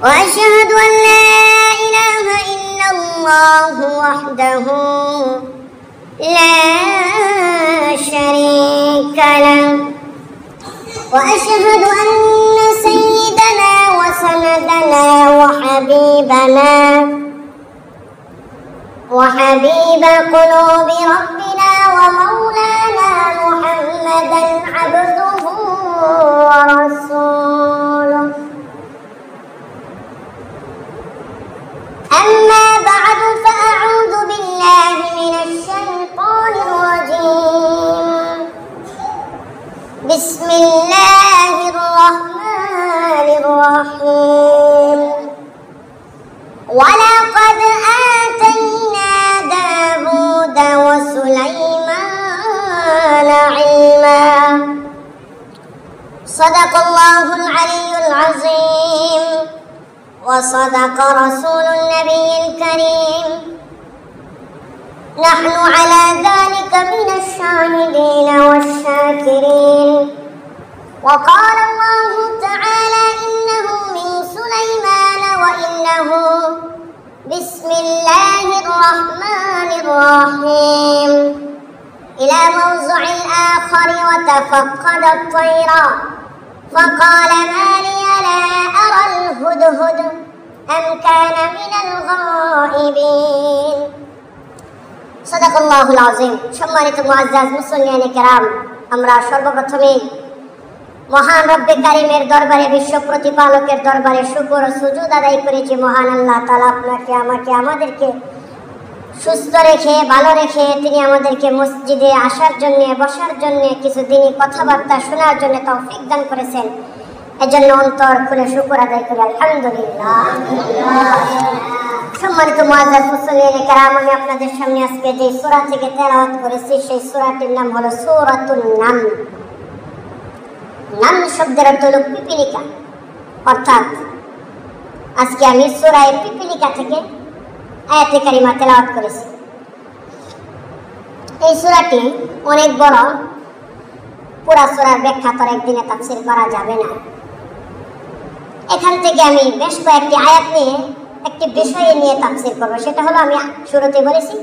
وأشهد أن لا إله إلا الله وحده لا شريك له وأشهد أن سيدنا وسندنا وحبيب قلوب ربنا ومولانا محمدا عبده ورسوله. أما بعد فأعوذ بالله من الشيطان الرجيم. بسم الله الرحمن الرحيم. ولقد آتينا داود وسليمان علما. صدق الله العلي العظيم وصدق رسول النبي الكريم. نحن على ذلك من الشاهدين والشاكرين. وقال الله تعالى إنه من سليمان وإنه بسم الله الرحمن الرحيم. إلى موضع الآخر وتفقد الطير فقال ما لي لا أرى الهدهد أم كان من الغائبين. صدق الله العظيم. সম্মানিত মুআজ্জাজ মুসল্লিয়ানে কেরাম, আমরা সর্বপ্রথমে মহান রব্বে কারিমের দরবারে, বিশ্ব প্রতিপালকের দরবারে শুকর ও সুজুদ আদায় করেছি। মহান আল্লাহ তাআলা আপনাকে, আমাকে, আমাদেরকে সুস্থ রেখে, ভালো রেখে তিনি আমাদেরকে মসজিদে আসার জন্য, বসার জন্য, কিছু দিনই কথাবার্তা শোনার জন্য তৌফিক দান করেছেন। এজন্য অন্তর খুলে শুকর আদায় করি আলহামদুলিল্লাহ। সম্মানিত মুআজ্জাজ মুসল্লিয়ানে কেরাম, আমি আপনাদের সামনে আজকে যে সূরা থেকে তেলাওয়াত করেছি সেই সূরাটির নাম হলো সূরাতুন নামল। নামল শব্দের অর্থ হলো পিপীলিকা, অর্থাৎ আজকে আমি সূরা পিপীলিকা থেকে আয়াতে কারিমা তেলাওয়াত করেছি। এই সূরাটি অনেক বড়, পুরা সূরার ব্যাখ্যা তো একদিনে তাফসীর করা যাবে না। এখান থেকে আমি বেশ কয়েকটি আয়াত নিয়ে একটি বিষয় নিয়ে তাফসীর করব। সেটা হলো, আমি শুরুতে বলেছি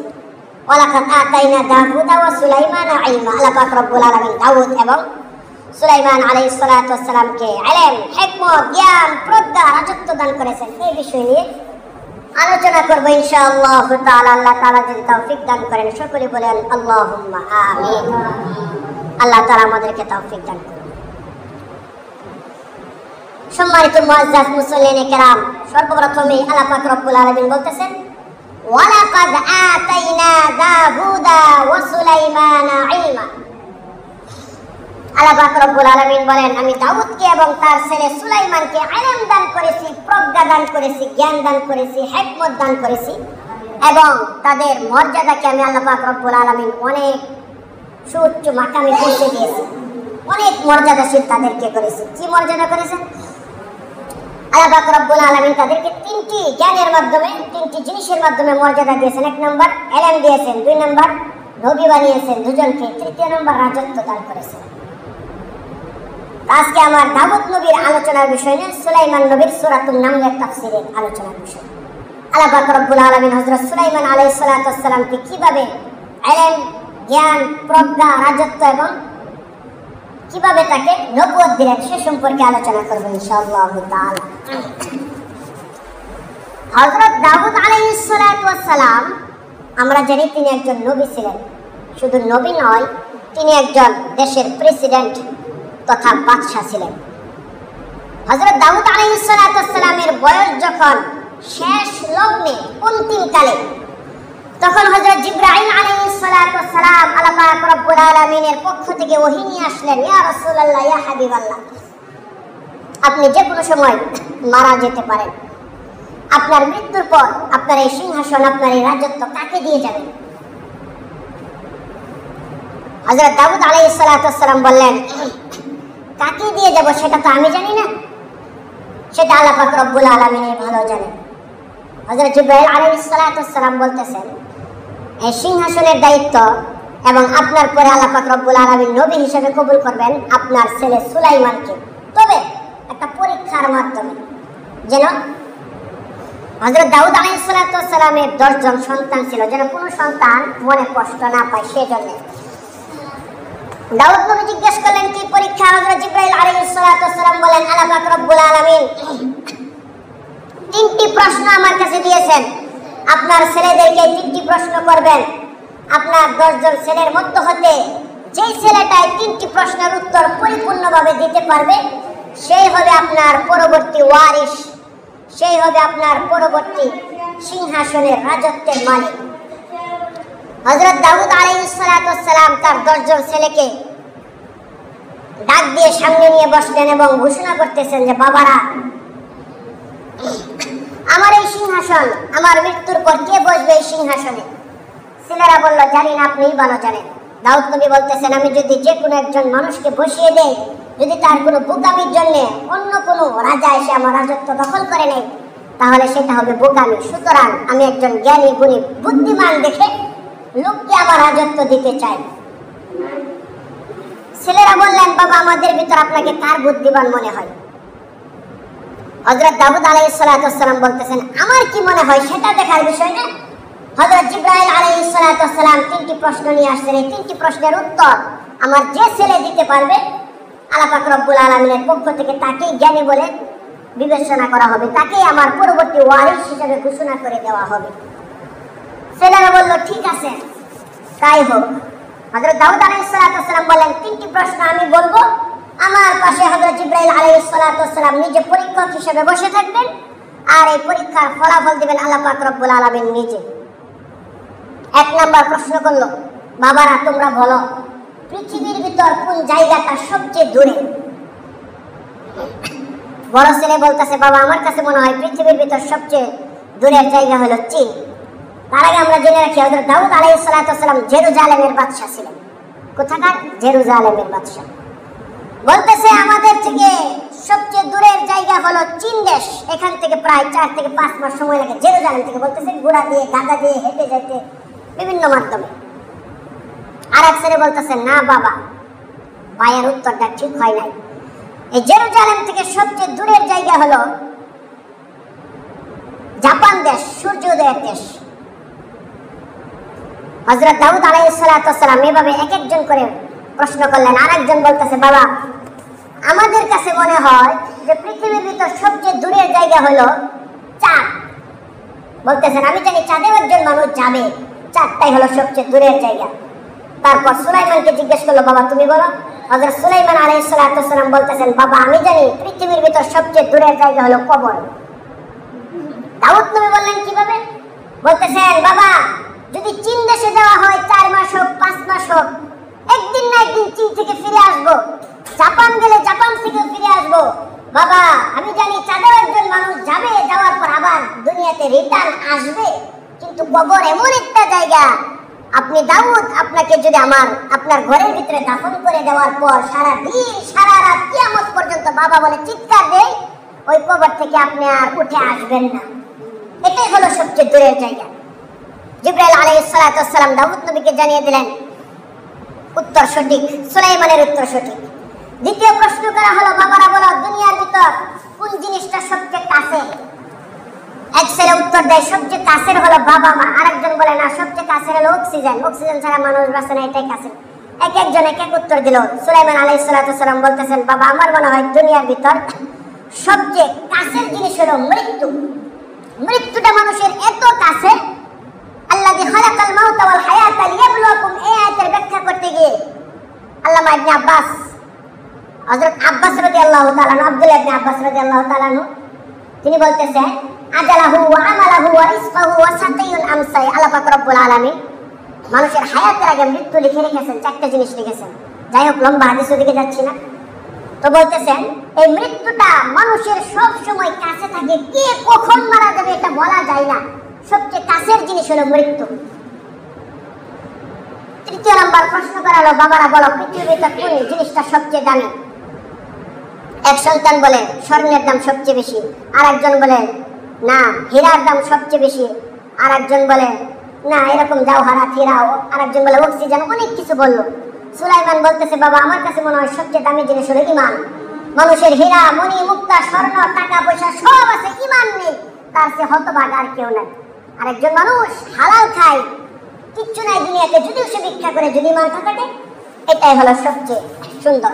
ওয়ালাকাদ আতাইনা দাউদা ওয়া সুলাইমানা ইলমা। আল্লাহ পাক রব্বুল আলামিন দাউদ এবং সুলাইমান আলাইহিস সালাতু ওয়াস সালামকে ইলম, হিকমত, জ্ঞান, প্রজ্ঞা, রাজত্ব দান করেছেন। এই বিষয় নিয়ে আলোচনা করব ইনশাআল্লাহ তাআলা। আল্লাহ তাআলা যদি তৌফিক দান করেন, সকলে বলেন আল্লাহুম্মা আমিন। আল্লাহ তাআলা আমাদেরকে তৌফিক দান করুন। সম্মানিত মুআজ্জাজ মুসল্লিয়ানে কেরাম, সর্বপ্রথমে আল্লাহ পাক রব্বুল আলামিন বলতেছেন ওয়ালাকাদ আতাইনা দাউদা ওয়া সুলাইমানা ইলমা। আল্লাহ পাক রব্বুল আলামিন বলেন, আমি দাউদকে এবং তার ছেলে সুলাইমানকে ইলম দান করেছি, প্রজ্ঞা দান করেছি, জ্ঞান দান করেছি, হিকমত দান করেছি এবং তাদের মর্যাদাকে আমি আল্লাহ পাক রব্বুল আলামিন অনেক সুউচ্চ মাকামে পৌঁছে দিয়েছি, অনেক মর্যাদাশীল তাদেরকে করেছি। কি মর্যাদা করেছেন? আল্লাহ পাক রব্বুল আলামিন তাদেরকে তিনটি জ্ঞানের মাধ্যমে, তিনটি জিনিসের মাধ্যমে মর্যাদা দিয়েছেন। 1 নম্বর ইলম দিয়েছেন, 2 নম্বর নবী বানিয়েছেন দুজনকে, 3 নম্বর রাজত্ব দান করেছেন। আজকে আমার দাউদ নবীর আলোচনার বিষয় নিয়ে সুলাইমান নবীর সূরাতুন নামলের তাফসীরের আলোচনার বিষয়। আল্লাহ পাক রব্বুল আলামিন হযরত সুলাইমান আলাইহিস সালাতু ওয়াস সালামকে কিভাবে ইলম, জ্ঞান, প্রজ্ঞা, রাজত্ব এবং কিভাবে তাকে নবুয়ত দিলেন সে সম্পর্কে আলোচনা করব ইনশাআল্লাহ তাআলা। হযরত দাউদ আলাইহিস সালাতু ওয়াস সালাম, আমরা জানি তিনি একজন নবী ছিলেন। শুধু নবী নয়, তিনি একজন দেশের প্রেসিডেন্ট তথা বাদশা ছিলেন। হযরত দাউদ আলাইহিস সালাতু ওয়াস সালামের বয়স যখন শেষ লগ্নে, অন্তিম কালে, তখন হযরত জিবরাইল আলাইহিস সালাতু ওয়াস সালাম আল্লাহ পাক রব্বুল আলামিনের পক্ষ থেকে ওহী নিয়ে আসলেন, ইয়া রাসূলুল্লাহ, ইয়া হাবিবাল্লাহ, আপনি যে কোনো সময় মারা যেতে পারেন। আপনার মৃত্যুর পর আপনার এই সিংহাসন, আপনার এই রাজত্ব কাকে দিয়ে যাবেন? হযরত দাউদ আলাইহিস সালাতু ওয়াস সালাম বললেন, কাকে দিয়ে যাব সেটা তো আমি জানি না, সেটা আল্লাহ পাক রব্বুল আলামিন ভালো জানেন। হযরত জিবরাইল আলাইহিস সালাতু ওয়াস সালাম বলতেছেন, এই সিংহাসনের দায়িত্ব এবং আপনার পরে আল্লাহ পাক রব্বুল আলামিন নবী হিসেবে কবুল করবেন আপনার ছেলে সুলাইমানকে, তবে একটা পরীক্ষার মাধ্যমে, যেন হযরত দাউদ আলাইহিস সালামের 10 জন সন্তান ছিল, যেন কোনো সন্তান মনে কষ্ট না পায় সেজন্য। দাউদ নবী জিজ্ঞেস করলেন কি পরীক্ষা? হযরত জিবরাইল আলাইহিস সালাম বলেন, আল্লাহ পাক রব্বুল আলামিন 3টি প্রশ্ন আমার কাছে দিয়েছেন, আপনার ছেলেদেরকে 3টি প্রশ্ন করবেন। আপনার 10 জন ছেলের মধ্য হতে যেই ছেলেটাই 3টি প্রশ্নের উত্তর পরিপূর্ণভাবে দিতে পারবে সেই হবে আপনার পরবর্তী ওয়ারিস, সেই হবে আপনার পরবর্তী সিংহাসনের রাজত্বের মালিক। হযরত দাউদ আলাইহিস সালাম তার 10 জন ছেলেকে ডাক দিয়ে সামনে নিয়ে বসলেন এবং ঘোষণা করতেছেন যে বাবারা, আমার এই সিংহাসন, আমার মৃত্যুর পর কে বসবে এই সিংহাসনে? ছেলেরা বলল, জানি না, আপনিই ভালো জানেন। দাউদ নবী বলতেছেন, আমি যদি যে কোনো একজন মানুষকে বসিয়ে দেই, যদি তার কোনো বোকামির জন্য অন্য কোনো রাজা এসে আমার রাজত্ব দখল করে নেয়, তাহলে সেটা হবে বোকামি। সুতরাং আমি একজন জ্ঞানী গুণী বুদ্ধিমান দেখে লোককে আমার রাজত্ব দিতে চাই। ছেলেরা বললেন, বাবা, আমাদের ভিতর আপনাকে কার বুদ্ধিমান মনে হয়? হযরত দাউদ আলাইহিস সালাম বলতেছেন, আমার কি মনে হয় সেটা দেখার বিষয় না। হযরত জিবরাইল আলাইহিস সালাম 3টি প্রশ্ন নিয়ে আসছেন। এই 3টি প্রশ্নের উত্তর আমার যে ছেলে দিতে পারবে, আল্লাহ পাক রব্বুল আলামিনের পক্ষ থেকে তাকেই জ্ঞানী বলে বিবেচনা করা হবে, তাকেই আমার পরবর্তী ওয়ারিস হিসেবে ঘোষণা করে দেওয়া হবে। ছেলেরা বলল, ঠিক আছে, তাই হোক। হযরত দাউদ আলাইহিস সালাম বললেন, 3টি প্রশ্ন আমি বলবো, আমার পাশে হযরত জিবরাইল আলাইহিস সালাম নিজে পরীক্ষক হিসেবে বসে থাকবেন, আর এই পরীক্ষার ফলাফল দিবেন আল্লাহ পাক রব্বুল আলামিন নিজে। 1 নাম্বার প্রশ্ন করলো, বাবারা তোমরা বলো, পৃথিবীর ভিতর কোন জায়গাটা সবচেয়ে দূরে? বড় ছেলে বলতেছে, বাবা, আমার কাছে মনে হয় পৃথিবীর ভিতর সবচেয়ে দূরের জায়গা হলো চীন। তার আগে আমরা জেনে রাখি, হযরত দাউদ আলাইহিস সালাম জেরুজালেমের বাদশা ছিলেন। কোথাকার? জেরুজালেমের বাদশা। বলতেছে, আমাদের থেকে সবচেয়ে দূরের জায়গা হলো চীন দেশ। এখান থেকে প্রায় 4 থেকে 5 মাস সময় লাগে জেরুজালেম থেকে। বলতেছে ঘোড়া দিয়ে, গাধা দিয়ে, হেঁটে যেতে, বিভিন্ন মাধ্যমে। আর এক ছেলে বলতেছে, না বাবা, ভাইয়ের উত্তরটা ঠিক হয় নাই। এই জেরুজালেম থেকে সবচেয়ে দূরের জায়গা হলো জাপান দেশ, সূর্যোদয়ের দেশ। হযরত দাউদ আলাইহিস সালাম এভাবে এক একজন করে প্রশ্ন করলেন। আর একজন বলতেছে, বাবা, আমাদের কাছে মনে হয় যে পৃথিবীর ভিতর সবচেয়ে দূরের জায়গা হলো চাঁদ। বলতেছেন, আমি জানি চাঁদেও একজন মানুষ যাবে, চাঁদটাই হলো সবচেয়ে দূরের জায়গা। তারপর সুলাইমানকে জিজ্ঞেস করলো, বাবা তুমি বলো। হযরত সুলাইমান আলাইহিস সালাম বলতেছেন, বাবা আমি জানি পৃথিবীর ভিতর সবচেয়ে দূরের জায়গা হলো কবর। দাউদ নবী বললেন, কিভাবে? বলতেছেন, বাবা, যদি চীন দেশে যাওয়া হয় 4 মাস হোক, 5 মাস হোক, একদিন না একদিন চীন থেকে ফিরে আসবো। জাপান গেলে জাপান থেকে ফিরে আসবো। বাবা আমি জানি চাঁদেও একজন মানুষ যাবে, যাওয়ার পর আবার দুনিয়াতে রিটার্ন আসবে, কিন্তু কবর এমন একটা জায়গা, আপনি দাউদ, আপনাকে যদি আপনার ঘরের ভিতরে দাফন করে দেওয়ার পর সারা দিন সারা রাত কিয়ামত পর্যন্ত বাবা বলে চিৎকার দেয়, ওই কবর থেকে আপনি আর উঠে আসবেন না। এটাই হলো সবচেয়ে দূরের জায়গা। জিবরাইল আলাইহিস সালাম দাউদ নবীকে জানিয়ে দিলেন উত্তর সঠিক, সুলাইমানের উত্তর সঠিক। দ্বিতীয় প্রশ্ন করা হলো, বাবারা বলো, দুনিয়ার ভিতর কোন জিনিসটা সবচেয়ে কাছে? এক ছেলে উত্তর দেয়, সবচেয়ে কাছের হলো বাবা মা। আরেকজন বলে, না, সবচেয়ে কাছের হলো অক্সিজেন, অক্সিজেন ছাড়া মানুষ বাঁচে না, এটাই কাছে। এক একজন এক এক উত্তর দিল। সুলাইমান আলাইহিস সালাম বলতেছেন, বাবা আমার মনে হয় দুনিয়ার ভিতর সবচেয়ে কাছের জিনিস হলো মৃত্যু। মৃত্যুটা মানুষের এত কাছে, আল্লাযী খালাকাল মাউতা ওয়াল হায়াতা লিয়াবলুয়াকুম, এই আয়াতের ব্যাখ্যা করতে গিয়ে আল্লামা ইবনে আব্বাস, হযরত আব্বাস রাদিয়াল্লাহু তাআলা আনহু, আব্দুল্লাহ ইবনে আব্বাস রাদিয়াল্লাহু তাআলা আনহু, তিনি বলতেছেন, আজালাহু ওয়া আমালাহু ওয়া রিজকাহু ওয়া সাতাইউল আমসাই, আল্লাহ পাক রব্বুল আলামিন মানুষের হায়াতের আগে মৃত্যু লিখে রেখেছেন, 4টা জিনিস লিখেছেন। যাই হোক, লম্বা হাদিস ওদিকে যাচ্ছি না। তো বলতেছেন, এই মৃত্যুটা মানুষের সব সময় কাছে থাকে, কে কখন মারা যাবে এটা বলা যায় না, সবচেয়ে কাছের জিনিস হলো মৃত্যু। তৃতীয় নাম্বার প্রশ্ন করা হলো, বাবারা বলো, পৃথিবীতে কোন জিনিসটা সবচেয়ে দামি? এক সন্তান বলে স্বর্ণের দাম সবচেয়ে বেশি, আর একজন বলে না, হীরার দাম সবচেয়ে বেশি, আর একজন বলে না, এরকম জাওহারাত, হীরা, আর একজন বলে অক্সিজেন, অনেক কিছু বললো। সুলাইমান বলতেছে, বাবা আমার কাছে মনে হয় সবচেয়ে দামি জিনিস হলো ঈমান। মানুষের হীরা, মণি, মুক্তা, স্বর্ণ, টাকা পয়সা সব আছে, ঈমান নেই, তার চেয়ে হতভাগা আর কেউ নাই। আরেকজন মানুষ হালাল খায়, কিচ্ছু নাই দুনিয়াতে, যদিও সে ভিক্ষা করে, যদি মানটা থাকে, এটাই হলো সবচেয়ে সুন্দর,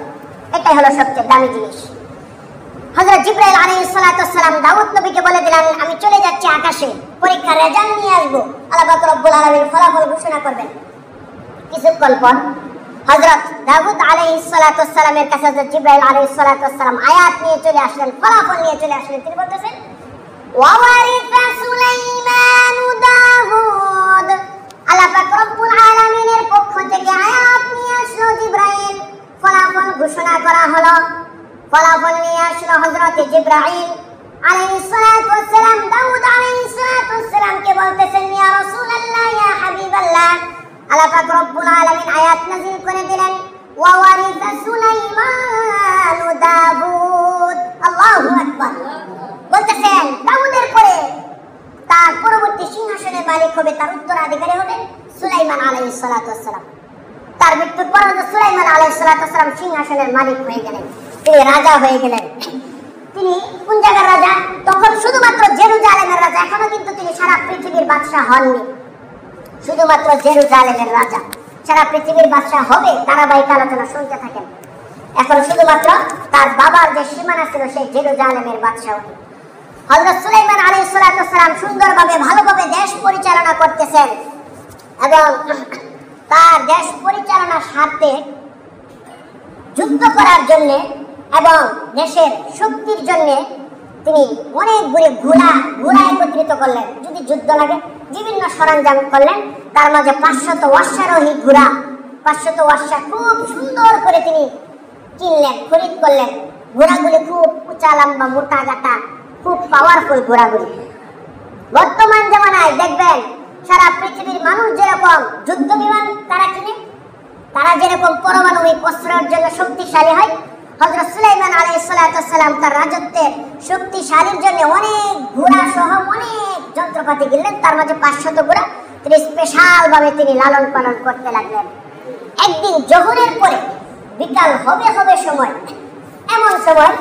এটাই হলো সবচেয়ে দামি জিনিস। হযরত জিবরাইল আলাইহিস সালাতু ওয়াস সালাম দাউদ নবীকে বলে দিলেন, আমি চলে যাচ্ছি আকাশে, পরীক্ষার রেজাল্ট নিয়ে আসবো, আল্লাহ পাক রব্বুল আলামিন ফলাফল ঘোষণা করবেন। কিছুক্ষণ পর হযরত দাউদ আলাইহিস সালাতু ওয়াস সালামের কাছে হযরত জিবরাইল আলাইহিস সালাতু ওয়াস সালাম আয়াত নিয়ে চলে আসলেন, ফলাফল নিয়ে চলে আসলেন। তিনি বলতেছেন, ওয়ারিসা সুলাইমান দাউদ, আল্লাহ পাক রব্বুল আলামিনের পক্ষ থেকে আয়াত নিয়ে আসলো জিবরাইল, ফলাফল ঘোষণা করা হলো। ফলাফল নিয়ে আসলো হযরত জিবরাইল আলাইহিস সালাতু ওয়াস সালাম দাউদ আলাইহিস সালাতু ওয়াস সালামকে বলতেছেন, ইয়া রাসূলুল্লাহ, ইয়া হাবিবাল্লাহ, আল্লাহ পাক রব্বুল আলামিন আয়াত নাযিল করে দিলেন, ওয়ারিসা সুলাইমান দাউদ। আল্লাহু আকবার। বলতেছেন দাউদের পরে তার পরবর্তী সিংহাসনের মালিক হবে, তার উত্তরাধিকারী হবে সুলাইমান আলাইহিস সালাতু ওয়াস সালাম। তার মৃত্যুর পর সুলাইমান আলাইহিস সালাতু ওয়াস সালাম সিংহাসনের মালিক হয়ে গেলেন, তিনি রাজা হয়ে গেলেন। তিনি কোন জায়গার রাজা? তখন শুধুমাত্র জেরুজালেমের রাজা, এখনো কিন্তু তিনি সারা পৃথিবীর বাদশাহ হননি, শুধুমাত্র জেরুজালেমের রাজা। সারা পৃথিবীর বাদশাহ হবে, ধারাবাহিক আলোচনা শুনতে থাকেন। এখন শুধুমাত্র তার বাবার যে সীমানা ছিল সেই জেরুজালেমের বাদশাহ। হযরত সুলাইমান আলাইহিস সালাতু ওয়াস সালাম সুন্দরভাবে ভালোভাবে দেশ পরিচালনা করতেছেন এবং তার দেশ পরিচালনার স্বার্থে যুদ্ধ করার জন্য এবং দেশের শক্তির জন্য তিনি অনেকগুলি ঘোড়া একত্রিত করলেন। যদি যুদ্ধ লাগে বিভিন্ন সরঞ্জাম করলেন, তার মাঝে 500 অশ্বারোহী ঘোড়া, 500 অশ্বা খুব সুন্দর করে তিনি কিনলেন, খরিদ করলেন। ঘোড়াগুলি খুব উঁচা লম্বা মোটা গাটা, খুব পাওয়ারফুল ঘোড়াগুলি। বর্তমান জামানায় দেখবেন সারা পৃথিবীর মানুষ যেরকম যুদ্ধ বিমান তারা কিনে, তারা যেরকম পারমাণবিক অস্ত্রের জন্য শক্তিশালী হয়, হযরত সুলাইমান আলাইহিস সালাতু ওয়াস সালাম তার রাজত্বের শক্তিশালীর জন্য অনেক ঘোড়া সহ অনেক যন্ত্রপাতি কিনলেন। তার মাঝে 500 ঘোড়া তিনি স্পেশাল ভাবে তিনি লালন পালন করতে লাগলেন। একদিন জোহরের পরে বিকাল হবে সময়, এমন সময়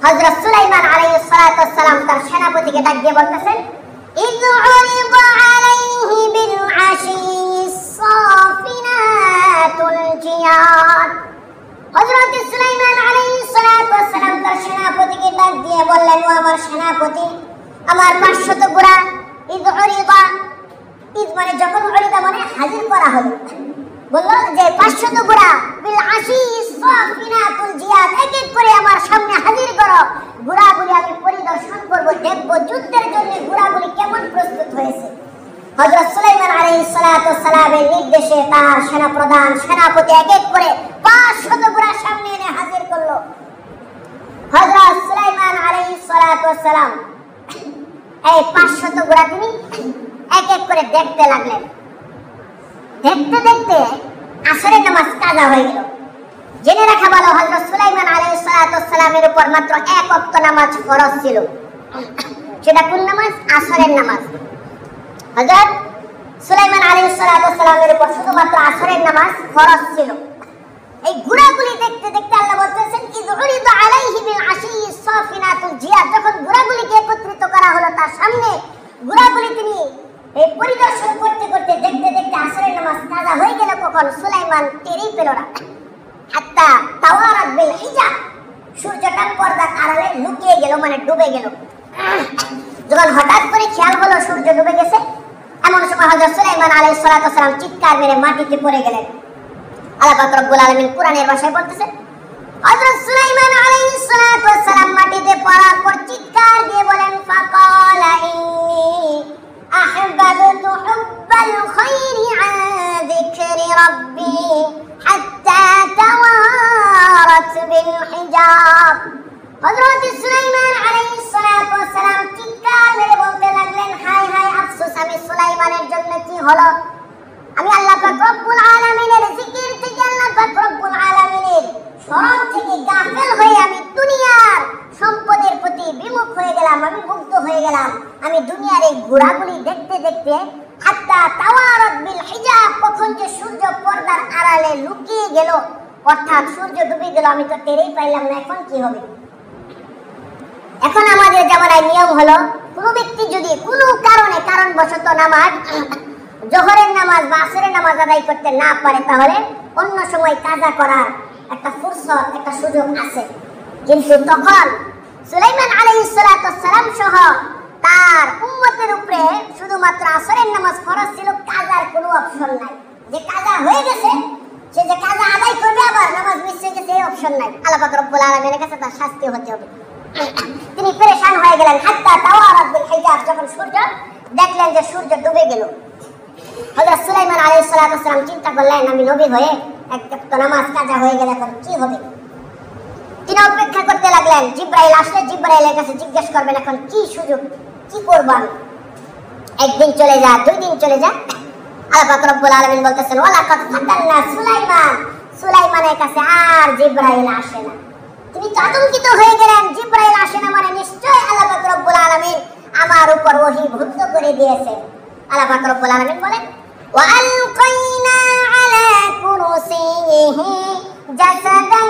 হযরত সুলাইমান আলাইহিস সালাতু ওয়াস সালাম তার সেনাপতিকে ডাক দিয়ে বলতেছেন, ইয উরিদা আলাইহি বিল আশিস সাফিনাতুল জিয়াদ। হযরত সুলাইমান আলাইহিস সালাতু ওয়াস সালাম তার সেনাপতিকে ডাক দিয়ে বললেন, ও আমার সেনাপতি, আমার 500 ঘোড়া ইয উরিদা, ইয মানে যখন উরিদা মানে হাজির করা হলো, বলল যে 500 ঘোড়া বিল আশিস সাফিনাতুল জিয়াদ, এক এক করে আমার সামনে হাজির করো। ঘোড়াগুলি আমি পরিদর্শন করব, দেখব যুদ্ধের জন্য ঘোড়াগুলি কেমন প্রস্তুত হয়েছে। হযরত সুলাইমান আলাইহিস সালাতু ওয়াস সালামের নির্দেশে তার সেনাপ্রধান সেনাপতি এক এক করে 500 ঘোড়া সামনে এনে হাজির করলো। হযরত সুলাইমান আলাইহিস সালাতু ওয়াস সালাম এই 500 ঘোড়া তিনি এক এক করে দেখতে লাগলেন। দেখতে দেখতে আসরের নামাজ কাজা হয়ে গেল। জেনে রাখা ভালো, হযরত সুলাইমান আলাইহিস সালাতু ওয়াস সালামের উপর মাত্র 1 ওয়াক্ত নামাজ ফরজ ছিল। সেটা কোন নামাজ? আসরের নামাজ। হযরত সুলাইমান আলাইহিস সালাতু ওয়াস সালামের উপর শুধুমাত্র আসরের নামাজ ফরজ ছিল। এই ঘোড়াগুলি দেখতে দেখতে আল্লাহ বলতেছেন, ইয উরিদা আলাইহি বিল আশিস সাফিনাতুল জিয়াদ, যখন ঘোড়াগুলিকে একত্রিত করা হলো তার সামনে, ঘোড়াগুলি তিনি এই পরিদর্শন করতে করতে দেখতে দেখতে আসরের নামাজ কাজা হয়ে গেল। কখন? সুলাইমান টেরই পেল না। হাত্তা তাওয়ারাত বিল হিজাব, সূর্যটা পর্দার আড়ালে লুকিয়ে গেল, মানে ডুবে গেল। যখন হঠাৎ করে খেয়াল হলো সূর্য ডুবে গেছে, এমন সময় হযরত সুলাইমান আলাইহিস সালাতু ওয়াস সালাম চিৎকার মেরে মাটিতে পড়ে গেলেন। আল্লাহ পাক রব্বুল আলামিন কুরআনের ভাষায় বলতেছেন, হযরত সুলাইমান আলাইহিস সালাতু ওয়াস সালাম মাটিতে পড়ার পর চিৎকার দিয়ে বলেন, ফাকালা ইন্নী আহবাবতু হুব্বাল খায়রি আন যিকরি রাব্বি হাত্তা তাওয়ারাত বিল হিজাব। হযরত সুলাইমান আলাইহিস সালাতু ওয়াস সালাম চিৎকার মেরে বলতে লাগলেন, হায় হায় আফসোস, আমি সুলাইমানের জন্য কি হলো, আমি আল্লাহ পাক রব্বুল আলামিনের জিকির থেকে, আল্লাহ পাক রব্বুল আলামিনের স্মরণ থেকে গাফেল হয়ে আমি দুনিয়ার সম্পদের প্রতি বিমুখ হয়ে গেলাম, আমি মুগ্ধ হয়ে গেলাম। আমি দুনিয়ার এই ঘোড়াগুলি দেখতে দেখতে হাত্তা তাওয়ারাত বিল হিজাব, কখন যে সূর্য পর্দার আড়ালে লুকিয়ে গেল, অর্থাৎ সূর্য ডুবে গেল, আমি তো টেরই পাইলাম না। এখন কি হবে? এখন আমাদের জামানায় নিয়ম হলো কোনো ব্যক্তি যদি কোনো কারণবশত নামাজ জোহরের নামাজ বা আসরের নামাজ আদায় করতে না পারে, তাহলে অন্য সময় কাজা করার একটা ফুরসত, একটা সুযোগ আছে। কিন্তু তখন সুলাইমান আলাইহিস সালাম সহ তার উম্মতের উপরে শুধুমাত্র আসরের নামাজ ফরজ ছিল, কাজার কোনো অপশন নাই। যে কাজা হয়ে গেছে, সে যে কাজা আদায় করবে আবার নামাজ মিস হয়ে গেছে, এই অপশন নাই। আল্লাহ পাক রব্বুল আলামিনের কাছে তার শাস্তি হতে হবে। তিনি পেরেশান হয়ে গেলেন। হাত্তা তাওয়ারাত বিল হিজাব, যখন সূর্য দেখলেন যে সূর্য ডুবে গেল, হযরত সুলাইমান আলাইহিস সালাম চিন্তা করলেন, আমি নবী হয়ে একটা নামাজ কাজা হয়ে গেলে এখন কি হবে। তিনি অপেক্ষা করতে লাগলেন। জিবরাইল আসলে জিবরাইলের কাছে জিজ্ঞেস করবেন, এখন কি সুযোগ, কি করব আমি। একদিন চলে যায়, 2 দিন চলে যায়। আল্লাহ পাক রব্বুল আলামিন বলতেছেন, ওয়ালাকাদ ফাতান্না সুলাইমান, সুলাইমানের কাছে আর জিবরাইল আসে না। তিনি তো আতঙ্কিত হয়ে গেলেন, জিবরাইল আসে না মানে নিশ্চয় আল্লাহ পাক রব্বুল আলামিন আমার উপর ওহী বন্ধ করে দিয়েছে। আল্লাহ পাক রব্বুল আলামিন বলেন, ওয়া আলকাইনা আলা কুরসিহি জাসাদান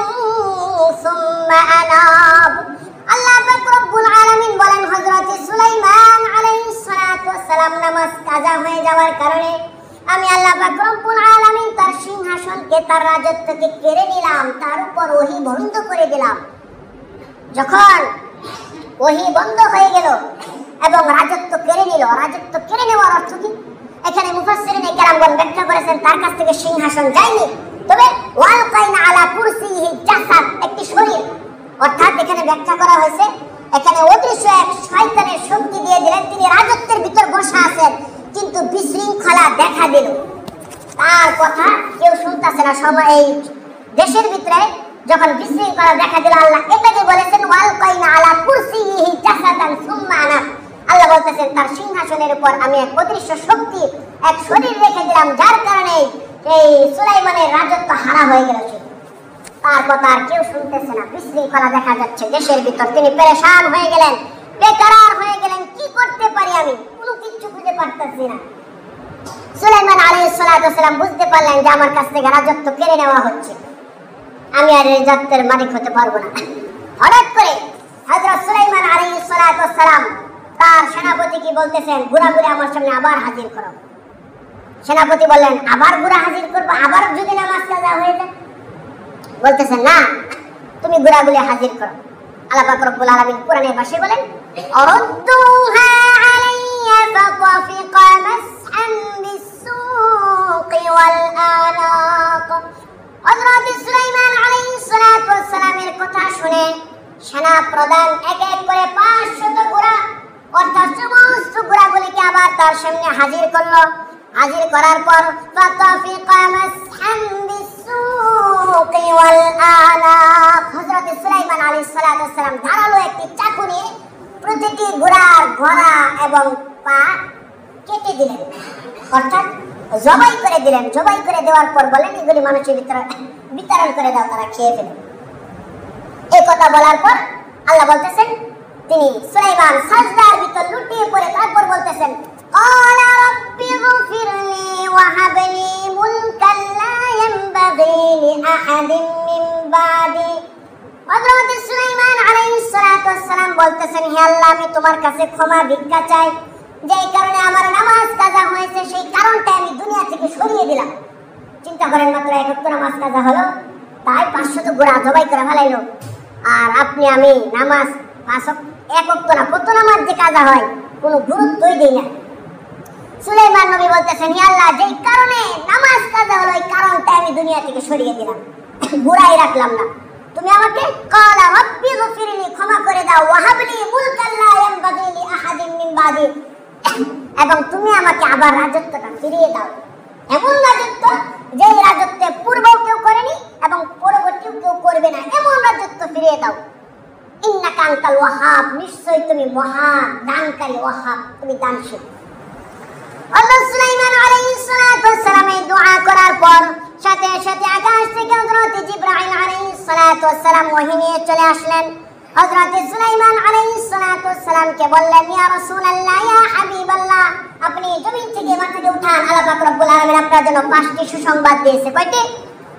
সুম্মা আনাব। আল্লাহ পাক রব্বুল আলামিন বলেন, হযরত সুলাইমান আলাইহিস সালাম নামাজ কাজা হয়ে যাওয়ার কারণে আমি আল্লাহ পাক রব্বুল আলামিন তার সিংহাসনকে, তার রাজত্বকে কেড়ে নিলাম, তার উপর ওহী বন্ধ করে দিলাম। যখন ওহী বন্ধ হয়ে গেল এবং রাজত্ব কেড়ে নিল, রাজত্ব কেড়ে নেওয়ার অর্থ কি? এখানে মুফাসসিরিনে কেরামগণ ব্যাখ্যা করেছেন, তার কাছ থেকে সিংহাসন যায়নি, তবে ওয়ালকাইনা আলা কুরসিহি জাসাদ, একটি শরীর। অর্থাৎ এখানে ব্যাখ্যা করা হয়েছে, এখানে অদৃশ্য এক শয়তানের শক্তি দিয়ে দিলেন। তিনি রাজত্বের ভিতর বসা আছেন, কিন্তু বিশৃঙ্খলা দেখা দিল, তার কথা কেউ শুনতেছে না। সময় এই দেশের ভিতরে যখন বিশৃঙ্খলা দেখা দিল, আল্লাহ এটাকে বলেছেন ওয়ালকাইনা আলা কুরসিহি জাসাদান সুম্মা আনাব। আল্লাহ বলতেছেন, তার সিংহাসনের উপর আমি এক অদৃশ্য শক্তি, এক শরীর রেখে দিলাম, যার কারণে এই সুলাইমানের রাজত্ব হারা হয়ে গেল। তার কথা আর কেউ শুনতেছে না, বিশৃঙ্খলা দেখা যাচ্ছে দেশের ভিতর। তিনি পেরেশান হয়ে গেলেন, বেকরার হয়ে গেলেন, কি করতে পারি আমি, কোনো কিছু বুঝতে পারতেছি না। সুলাইমান আলাইহিস সালাম বুঝতে পারলেন যে আমার কাছ থেকে রাজত্ব কেড়ে নেওয়া হচ্ছে, আমি আর এই রাজত্বের মালিক হতে পারবো না। হঠাৎ করে হযরত সুলাইমান আলাইহিস সালাম তার সেনাপতিকে বলতেছেন, ঘোড়া ঘুরে আমার সামনে আবার হাজির করো। সেনাপতি বললেন, আবার ঘোড়া হাজির করবো, আবার যদি নামাজ কাজা হয়ে যায়? বলতেছেন, না, তুমি ঘোড়াগুলি হাজির করো। আল্লাহ পাক রব্বুল আলামিন কোরআনের ভাষায় বলেন, আরদ্দুহা আলাইয়া ফাতাফিকা মাসআন বিসসুকি ওয়াল আনাক। হযরত সুলাইমান আলাইহিস সালামের কথা শুনে সেনা প্রধান এক এক করে 500 ঘোড়া, অর্থাৎ সমস্ত ঘোড়াগুলিকে আবার তার সামনে হাজির করলো। হাজির করার পর ফাতাফিকা মাসআন বিসসুকি ওয়াল আনাক, হযরত সুলাইমান আলাইহিস সালাম ধারালো একটি চাকু নিয়ে প্রতিটি ঘোড়ার গলা এবং পা কেটে দিলেন, অর্থাৎ জবাই করে দিলেন। জবাই করে দেওয়ার পর বলেন, এগুলি মানুষের বিতরণ করে দাও, তারা খেয়ে ফেলে। এই কথা বলার পর আল্লাহ বলতেছেন, তিনি সুলাইমান সাজদার ভিতর লুটিয়ে পড়ে তারপর বলতেছেন, ক্বালা রাব্বি গফিরলি ওয়া হাবলি মুলকান লা ইয়ানবাগি লিআহাদিন মিন বাদি। হযরত সুলাইমান আলাইহিস সালাম বলতেছেন, হে আল্লাহ, আমি তোমার কাছে ক্ষমা ভিক্ষা চাই, যেই কারণে আমার নামাজ কাজা হয়েছে সেই কারণটা আমি দুনিয়া থেকে সরিয়ে দিলাম। চিন্তা করেন, মাত্র এক ওয়াক্ত নামাজ কাজা হলো, তাই 500 ঘোড়া জবাই করে ফেলাইলো, আর আপনি আমি নামাজ এক ওয়াক্ত না, কত নামাজ যে কাজা হয় কোনো গুরুত্বই দেই না। সুলাইমান নবী বলতেছেন, হে আল্লাহ, যেই কারণে নামাজ কাজা হলো এই কারণটা আমি দুনিয়া থেকে সরিয়ে দিলাম, ঘোড়াই রাখলাম না। তুমি আমাকে ক্বালা রাব্বি গফিরলি, ক্ষমা করে দাও, ওয়া হাবলি মুলকান লা ইয়ানবাগি লিআহাদিন মিন বাদি, এবং তুমি আমাকে আবার রাজত্বটা ফিরিয়ে দাও, এমন রাজত্ব যেই রাজত্বে পূর্বেও কেউ করেনি এবং পরবর্তীও কেউ করবে না, এমন রাজত্ব ফিরিয়ে দাও। ইন্নাকা আনতাল ওয়াহাব, নিশ্চয়ই তুমি মহান দানকারী, ওয়াহাব, তুমি দানশীল। আল্লাহ সুলাইমান আলাইহিস সালাম এই দোয়া করার পর সাথে সাথে আকাশ থেকে হযরত জিবরাইল আলাইহিস সালাম ওহী নিয়ে চলে আসলেন। হযরত সুলাইমান আলাইহিস সালামকে বললেন, ইয়া রাসূলুল্লাহ, ইয়া হাবিবাল্লাহ, আপনি জমিন থেকে মাটিতে উঠান, আল্লাহ পাক রব্বুল আলামিন আপনার জন্য 5টি সুসংবাদ দিয়েছে। কয়টি?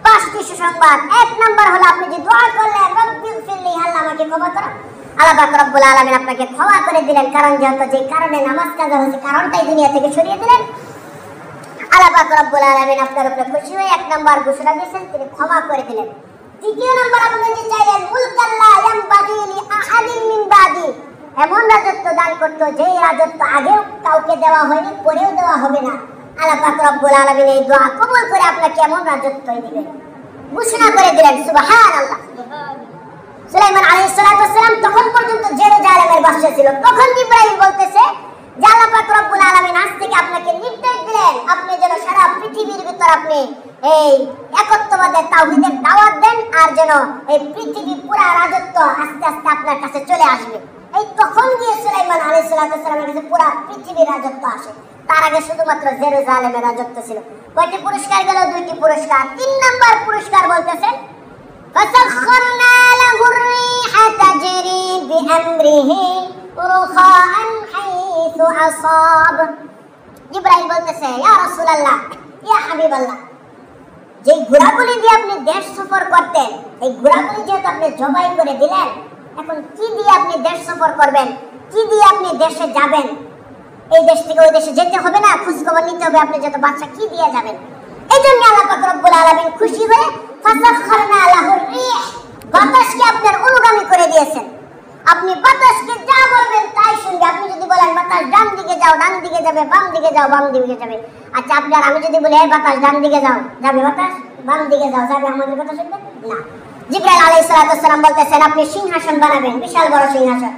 5টি সুসংবাদ। 1 নাম্বার হলো আপনি যে দোয়া করলেন, রব্বিগফিরলি, আল্লাহ আমাকে ক্ষমা করো। আল্লাহ পাক রব্বুল আলামিন আপনাকে ক্ষমা করে দিলেন, কারণ যেহেতু যে কারণে নামাজ কাজা হয়েছে কারণটাই দুনিয়া থেকে সরিয়ে দিলেন। আল্লাহ পাক রব্বুল আলামিন আপনার উপরে খুশি হয়ে 1 নাম্বার ঘোষণা দিয়েছেন, তিনি ক্ষমা করে দিলেন। দ্বিতীয় নাম্বার আপনি যে চাইলেন মুলকাল্লা ইয়ামবাগি লিআহাদিন মিন বাদি, এমন রাজত্ব দান করতে যে রাজত্ব আগেও কাউকে দেওয়া হয়নি, পরেও দেওয়া হবে না। আল্লাহ পাক রব্বুল আলামিন এই দোয়া কবুল করে আপনাকে এমন রাজত্ব দিবেন ঘোষণা করে দিলেন। সুবহানাল্লাহ। সুলাইমান আলাইহিস সালাম তখন পর্যন্ত জেরুজালেমের বাদশা ছিল। তখন জিবরাইল বলতেছে যে আল্লাহ পাক রব্বুল আলামিন আজ থেকে আপনাকে নির্দেশ দিলেন আপনি যেন সারা পৃথিবীর ভিতর আপনি এই একত্ববাদের তাওহীদের দাওয়াত দেন, আর যেন এই পৃথিবী পুরা রাজত্ব আস্তে আস্তে আপনার কাছে চলে আসবে। এই তখন গিয়ে সুলাইমান আলাইহিস সালামের কাছে পুরা পৃথিবীর রাজত্ব আসে। তার আগে শুধুমাত্র জেরুজালেমের রাজত্ব ছিল। কয়টি পুরস্কার গেল? 2টি পুরস্কার। 3 নাম্বার পুরস্কার বলতেছেন فسخرنا له الريح تجري بأمره رخاء حيث أصاب। জিবরাইল বলতেছে ইয়া রাসূলুল্লাহ, ইয়া হাবিবাল্লাহ, যে ঘোড়াগুলি দিয়ে আপনি দেশ সফর করতেন, এই ঘোড়াগুলি যেহেতু আপনি জবাই করে দিলেন, এখন কি দিয়ে আপনি দেশ সফর করবেন? কি দিয়ে আপনি দেশে যাবেন? এই দেশ থেকে ওই দেশে যেতে হবে না, খোঁজ খবর নিতে হবে, আপনি যত বাচ্চা কি দিয়ে যাবেন? এই জন্য আল্লাহ পাক রব্বুল আলামিন খুশি হয়ে ফাসাখখারনা লাহুর রিহ, বাতাসকে আপনার অনুগামী করে দিয়েছেন। আপনি বাতাসকে যা বলবেন তাই শুনবে। আপনি যদি বলেন বাতাস ডান দিকে যাও, ডান দিকে যাবে, বাম দিকে যাও, বাম দিকে যাবে। আচ্ছা আপনার আমি যদি বলি এই বাতাস ডান দিকে যাও, যাবে বাতাস? বাম দিকে যাও, যাবে আমাদের কথা শুনবে না। জিবরাইল আলাইহিস সালাম বলতেছেন আপনি সিংহাসন বানাবেন, বিশাল বড় সিংহাসন।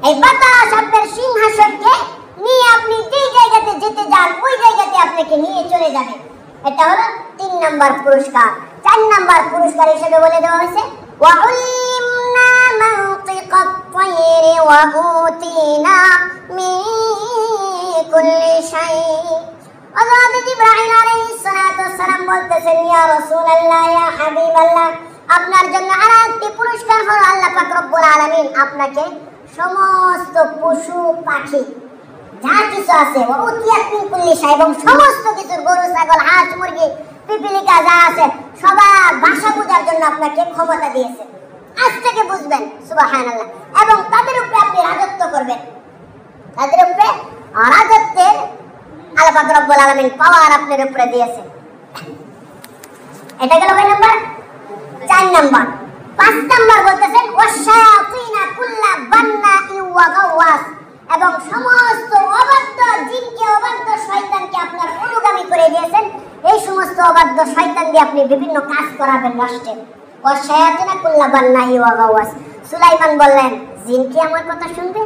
এই বাতাস আপনার সিংহাসনকে নিয়ে আপনি যেই জায়গাতে যেতে যান ওই জায়গাতে আপনাকে নিয়ে চলে যাবে। এটা হলো 3 নাম্বার পুরস্কার। 4 নাম্বার পুরস্কার হিসেবে বলে দেওয়া হয়েছে ওয়াউলিমনা মানতিকাত তায়রি ওয়া উতিনা মিন কুল্লি শাই। হযরত জিবরাইল আলাইহিস সালাম বলতেছেন ইয়া রাসূলুল্লাহ, ইয়া হাবিবাল্লাহ, আপনার জন্য আরেকটি পুরস্কার হলো আল্লাহ পাক রব্বুল আলামিন আপনাকে সমস্ত পশু পাখি যা কিছু আছে এবং সমস্ত কিছু গরু ছাগল হাঁস মুরগি পিপিলিকা যা আছে সবার ভাষা বোঝার জন্য আপনাকে ক্ষমতা দিয়েছে। আজ থেকে বুঝবেন সুবহানাল্লাহ। এবং তাদের উপরে আপনি রাজত্ব করবেন, তাদের উপরে রাজত্বের আল্লাহ পাক রব্বুল আলামিন পাওয়ার আপনার উপরে দিয়েছে। এটা গেল কয় নাম্বার? 4 নাম্বার। 5 নাম্বার বলতেছেন ওয়াশায়াতিনা কুল্লা বান্নাই ওয়া গাওয়াস, এবং সমস্ত অবাধ্য জিনকে অবাধ্য শয়তানকে আপনার অনুগামী করে দিয়েছেন। এই সমস্ত অবাধ্য শয়তান দিয়ে আপনি বিভিন্ন কাজ করাবেন রাষ্ট্রে। ওয়াশায়াতিনা কুল্লা বান্নাই ওয়া গাওয়াস। সুলাইমান বললেন জিন কি আমার কথা শুনবে?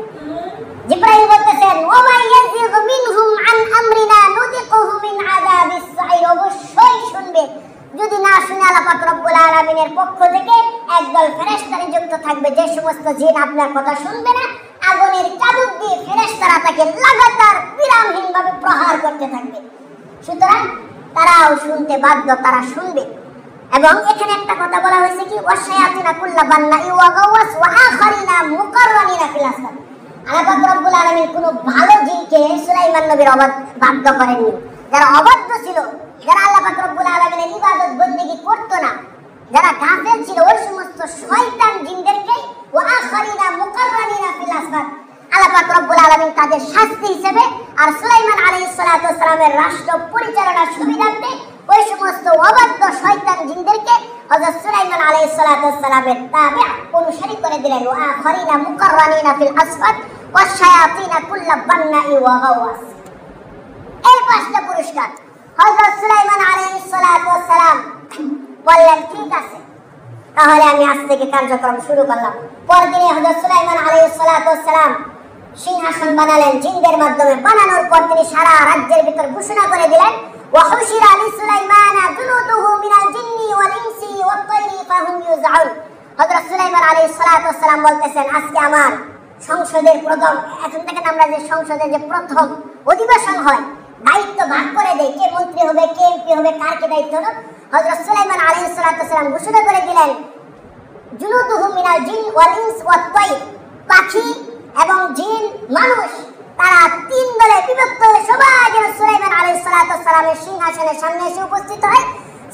জিবরাইল বলতেছেন ওয়া মা ইয়াজিগ মিনহুম আন আমরিনা নুদিকুহু মিন আযাবিস সাইর, অবশ্যই শুনবে। যদি না শুনে আল্লাহ পাক রব্বুল আলামিনের পক্ষ থেকে একদল ফেরেশতা নিযুক্ত থাকবে, যে সমস্ত জিন আপনার কথা শুনবে না আগুনের চাবুক দিয়ে ফেরেশতারা তাকে লাগাতার বিরামহীনভাবে প্রহার করতে থাকবে। সুতরাং তারাও শুনতে বাধ্য, তারা শুনবে। এবং এখানে একটা কথা বলা হয়েছে কি ওয়াশায়াতিনা কুল্লা বান্নাই ওয়া গাওয়াস ওয়া আখারিনা মুকাররানিনা ফিল আসফার। আল্লাহ পাক রব্বুল আলামিন কোনো ভালো জিনকে সুলাইমান নবীর বাধ্য করেননি। যারা অবাধ্য ছিল, যারা আল্লাহ পাক রব্বুল আলামিনের ইবাদত বন্দেগী করত না, যারা কাফের ছিল, ওই সমস্ত শয়তান জিনদেরকে ওয়া আখারিনা মুকাররানিনা ফিল আসফার আল্লাহ পাক রব্বুল আলামিন তাদের শাস্তি হিসেবে আর সুলাইমান আলাইহিস সালামের রাষ্ট্র পরিচালনার সুবিধার্থে ওই সমস্ত অবাধ্য শয়তান জিনদেরকে হযরত সুলাইমান আলাইহিস সালামের তাবে অনুসারী করে দিলেন। ওয়া আখারিনা মুকাররানিনা ফিল আসফার ওয়াশায়াতিনা কুল্লা বান্নাই ওয়া গাওয়াস। এই 5টা পুরস্কার হযরত সুলাইমান আলাইহিস সালাম বললেন ঠিক আছে, তাহলে আমি আজ থেকে কার্যক্রম শুরু করলাম। পরদিনে হযরত সুলাইমান আলাইহিস সালাম সিংহাসন বানালেন জিনদের মাধ্যমে। বানানোর পর তিনি সারা রাজ্যের ভিতর ঘোষণা করে দিলেন ওয়া হুশিরা লিসুলাইমানা জুনুদুহু মিনাল জিন্নি ওয়াল ইনসি ওয়াত তায়রি ফাহুম ইউজাউন। হযরত সুলাইমান আলাইহিস সালাম বলতেছেন আজকে আমার সংসদের প্রথম, এখন থেকে আমরা যে সংসদের যে প্রথম অধিবেশন হয়, দায়িত্ব ভাগ করে দেয়, কে মন্ত্রী হবে, কে এমপি হবে, কার কি দায়িত্ব হবে। হযরত সুলাইমান আলাইহিস সালাম ঘোষণা করে দিলেন জুনুদুহু মিনাল জিন ওয়াল ইনস ওয়াত তায়র, পাখি এবং জিন মানুষ তারা 3 দলে বিভক্ত হয়ে সবাই যেন সুলাইমান আলাইহিস সালামের সিংহাসনের সামনে এসে উপস্থিত হয়।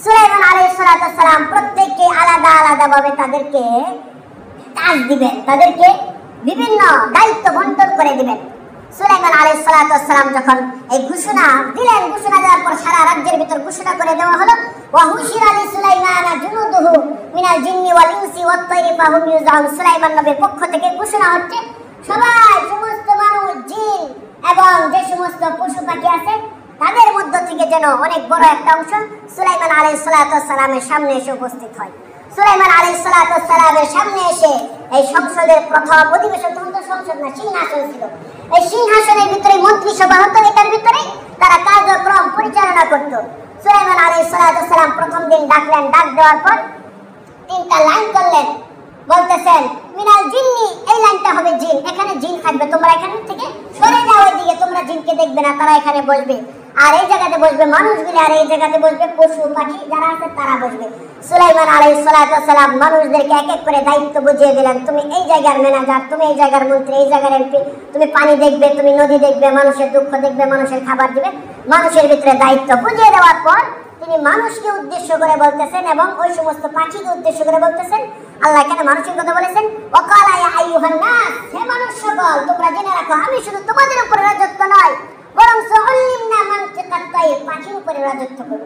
সুলাইমান আলাইহিস সালাম প্রত্যেককে আলাদা আলাদা ভাবে তাদেরকে কাজ দিবেন, তাদেরকে বিভিন্ন দায়িত্ব বন্টন করে দিবেন। সুলাইমান আলাইহিস সালাম যখন এই ঘোষণা দিলেন, ঘোষণা দেওয়ার পর সারা রাজ্যের ভিতর ঘোষণা করে দেওয়া হলো, ওয়া হুশিরা লিসুলাইমান জুনুদুহু মিনাল জিন্নি ওয়াল ইনসি ওয়াত তায়রি ফাহুম ইউজাউন। সুলাইমান নবীর পক্ষ থেকে ঘোষণা হচ্ছে, সবাই সমস্ত মানুষ, জিন এবং যে সমস্ত পশু পাখি আছে তাদের মধ্য থেকে যেন অনেক বড় একটা অংশ সুলাইমান আলাইহিস সালামের সামনে এসে উপস্থিত হয়। সুলাইমান আলাইহিস সালামের সামনে এসে এই সংসদের প্রথম অধিবেশন, তখন তো সংসদ না, সিংহাসন ছিল, এই সিংহাসনের ভিতরে মন্ত্রিসভা হতো, এটার ভিতরে তারা কার্যক্রম পরিচালনা করত। সুলাইমান আলাইহিস সালাম প্রথম দিন ডাকলেন, ডাক দেওয়ার পর 3টা লাইন করলেন, বলতেছেন মিনাল জিন্নি, এই লাইনটা হবে জিন, এখানে জিন থাকবে, তোমরা এখান থেকে সরে যাও, ওইদিকে তোমরা জিনকে দেখবে না, তারা এখানে বসবে, আর এই জায়গাতে বসবে মানুষগুলি, আর এই জায়গাতে বসবে পশু পাখি যারা আছে তারা বসবে। সুলাইমান আলাইহিস সালাম মানুষদেরকে এক এক করে দায়িত্ব বুঝিয়ে দিলেন, তুমি এই জায়গার ম্যানেজার, তুমি এই জায়গার মন্ত্রী, এই জায়গার এমপি, তুমি পানি দেখবে, তুমি নদী দেখবে, মানুষের দুঃখ দেখবে, মানুষের খাবার দিবে, মানুষের ভিতরে দায়িত্ব বুঝিয়ে দেওয়ার পর তিনি মানুষকে উদ্দেশ্য করে বলতেছেন এবং ওই সমস্ত পাখিকে উদ্দেশ্য করে বলতেছেন। আল্লাহ এখানে মানুষের কথা বলেছেন, ওয়াকালা ইয়া আইয়ুহান নাস, হে মানুষ সকল, তোমরা জেনে রাখো আমি শুধু তোমাদের উপরে রাজত্ব নয়, বরং সুআল্লিমনা মানতিকাত তায়র, পাখির উপরে রাজত্ব করব।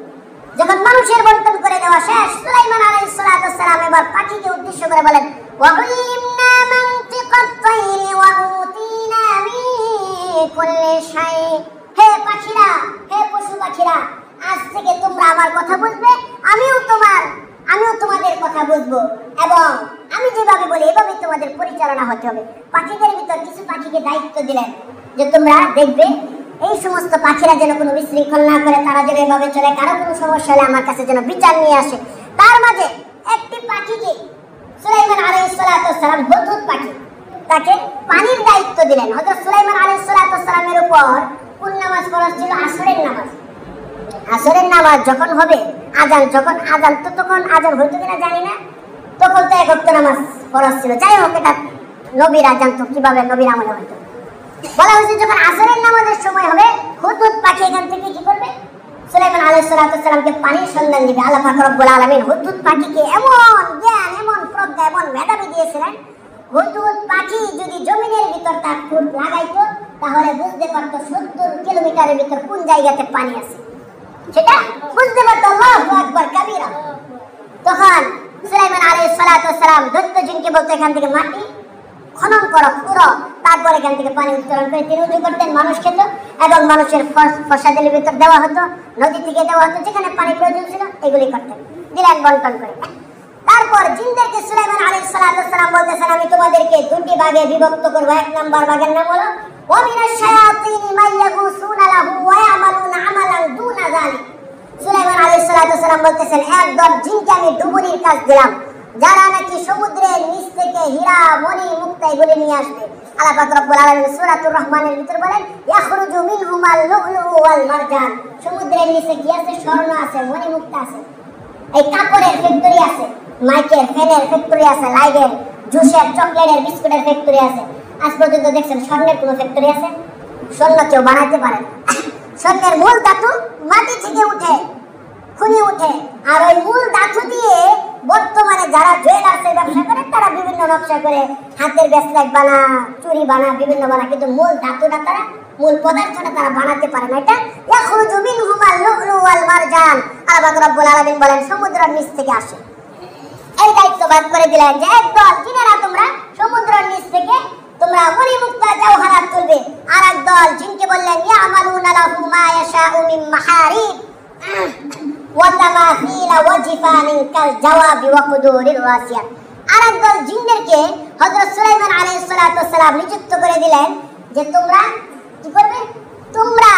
যখন মানুষের বন্টন করে দেওয়া শেষ, সুলাইমান আলাইহিস সালাম এবার পাখিকে উদ্দেশ্য করে বলেন, ওয়াল্লিমনা মানতিকাত তায়র ওয়া উতিনা মিন কুল্লি শাই, হে পাখিরা, হে পশু পাখিরা, আজ থেকে তোমরা আমার কথা বুঝবে, আমিও তোমাদের কথা বুঝবো, এবং আমি যেভাবে বলি এভাবে তোমাদের পরিচালনা হতে হবে। পাখিদের ভিতর কিছু পাখিকে দায়িত্ব দিলেন যে তোমরা দেখবে এই সমস্ত পাখিরা যেন কোনো বিশৃঙ্খল না করে, তারা যেন এভাবে চলে, কারো কোনো সমস্যা হলে আমার কাছে যেন বিচার নিয়ে আসে। তার মাঝে একটি পাখিকে সুলাইমান আলাইহিস সালাম, হুদহুদ পাখি, তাকে পানির দায়িত্ব দিলেন। হযরত সুলাইমান আলাইহিস সালামের উপর কোন নামাজ ফরজ ছিল? আসরের নামাজ। আসরের নামাজ যখন হবে, যখন আজান তো তখন আজান হইতো কিনা জানি না, তখন তো এক ওয়াক্ত নামাজ ফরজ ছিল। যাই হোক, এটা নবীর আজান, তো কিভাবে নবীর আমলে হইতো? বলা হয়েছে যখন আসরের নামাজের সময় হবে, হুদহুদ পাখি এখান থেকে কি করবে? সুলাইমান আলাইহিস সালামকে পানির সন্ধান দিবে। আল্লাহ পাক রব্বুল আলামিন হুদহুদ পাখিকে এমন জ্ঞান, এমন প্রজ্ঞা, এমন মেধাবী দিয়েছিলেন, হুদহুদ পাখি যদি জমিনের ভিতর তার ঠোঁট লাগাইতো তাহলে বুঝতে পারতো 70 কিলোমিটারের ভিতর কোন জায়গাতে পানি আছে, সেটা বুঝতে পারতো। আল্লাহু আকবার কাবীরা। তখন সুলাইমান আলাইহিস সালাম দৈত্যজিনকে বলতো, এখান থেকে মাটি খনন করো, পুরো, তারপর এখান থেকে পানি উত্তোলন করে তিনি উজু করতেন, মানুষ খেত, এবং মানুষের ফসলের ভিতর দেওয়া হতো, নদী থেকে দেওয়া হতো, যেখানে পানি প্রয়োজন ছিল এগুলি করতেন, দিলেন বন্টন করে। তারপর জিনদেরকে সুলাইমান আলাইহিস সালাম বলতেছেন, আমি তোমাদেরকে 2টি ভাগে বিভক্ত করব। 1 নম্বর ভাগের নাম হলো ওয়া মিনাশ শায়াতিনি মাইয়াগুসুনা লাহু ওয়া ইয়ামালুনা আমালান দুনা যালিক। সুলাইমান আলাইহিস সালাম বলতেছেন, এক দল জিনকে আমি ডুবুরির কাজ দিলাম, যারা নাকি সমুদ্রের নিচ থেকে হীরা, মণি, মুক্তা এগুলি নিয়ে আসবে। আল্লাহ পাক রব্বুল আলামিন সূরাতুর রহমানের ভিতর বলেন, ইয়াখরুজু মিনহুমাল লুলু ওয়াল মারজান, সমুদ্রের নিচে কি আছে? স্বর্ণ আছে, মণি, মুক্তা আছে, এই কাপড়ের ফ্যাক্টরি আছে, মাইকের, ফ্যানের ফ্যাক্টরি আছে, লাইটের, জুসের, চকলেটের, বিস্কুটের ফ্যাক্টরি আছে। আজ পর্যন্ত দেখছেন স্বর্ণের কোনো ফ্যাক্টরি আছে? স্বর্ণ কেউ বানাতে পারে না। স্বর্ণের মূল ধাতু মাটি থেকে উঠে, খুনি উঠে, আর ওই মূল ধাতু দিয়ে বর্তমানে যারা জুয়েলার্সের ব্যবসা করে তারা বিভিন্ন নকশা করে হাতের ব্রেসলেট বানা, চুড়ি বানা, বিভিন্ন বানা, কিন্তু মূল ধাতুটা তারা, মূল পদার্থটা তারা বানাতে পারে না। এটা ইয়াখরুজু মিনহুমাল লুলু ওয়াল মারজান। আল্লাহ পাক রব্বুল আলামিন বলেন সমুদ্রের নিচ থেকে আসে। এই দায়িত্ব ভাগ করে দিলেন যে একদল জিনেরা তোমরা সমুদ্রের নিচ থেকে তোমরা মণি, মুক্তা, জওহারাত তুলবে, আর একদল জিনকে বললেন ইয়ামালুনা লাহু মা ইয়াশাউ মিন মাহারিব ওয়া তামাসিল ওয়া জিফানিন কাল জাওয়াবি ওয়া কুদুরির রাসিয়াত। আর একদল জিনদেরকে হযরত সুলাইমান আলাইহিস সালাম নিযুক্ত করে দিলেন যে তোমরা কি করবে? তোমরা